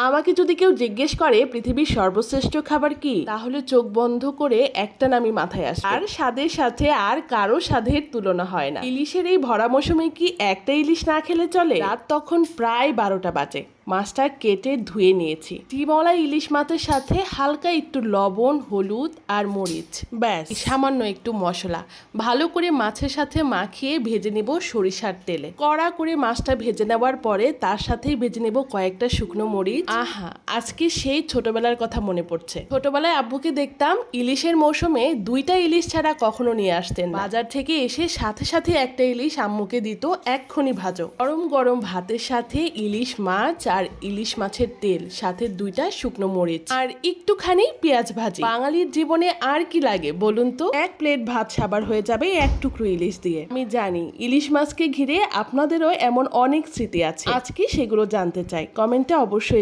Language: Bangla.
আমাকে যদি কেউ জিজ্ঞেস করে পৃথিবীর সর্বশ্রেষ্ঠ খাবার কি, তাহলে চোখ বন্ধ করে একটা নামই মাথায় আসে, আর স্বাদের সাথে আর কারো স্বাদের তুলনা হয় না। ইলিশের এই ভরা মৌসুমে কি একটা ইলিশ না খেলে চলে? রাত তখন প্রায় 12টা বাজে। মাছটা কেটে ধুয়ে নিয়েছি। ডিমওয়ালা ইলিশ মাছের সাথে হালকা একটু লবণ, হলুদ আর মরিচ, ব্যাস সামান্য একটু মশলা ভালো করে মাছের সাথে মাখিয়ে ভেজে নেব সরিষার তেলে। কড়া করে মাছটা ভেজে নেওয়ার পরে তার সাথেই ভেজে নেব কয়েকটা শুকনো মরিচ। আহা, আজকে সেই ছোটবেলার কথা মনে পড়ছে। ছোটবেলায় আব্বুকে দেখতাম ইলিশের মৌসুমে 2টা ইলিশ ছাড়া কখনো নিয়ে আসতেন। বাজার থেকে এসে সাথে সাথে একটা ইলিশ আম্মুকে দিত, এক্ষুনি ভাজো। গরম গরম ভাতের সাথে ইলিশ মাছ আর ইলিশ মাছের তেল, সাথে 2টা শুকনো মরিচ আর একটুখানি পেঁয়াজ ভাজি। বাঙালির জীবনে আর কি লাগে বলুন তো? 1 প্লেট ভাত সাবার হয়ে যাবে 1 টুকরো ইলিশ দিয়ে। আমি জানি ইলিশ মাছকে ঘিরে আপনাদেরও এমন অনেক স্মৃতি আছে। আজকে সেগুলো জানতে চাই, কমেন্টে অবশ্যই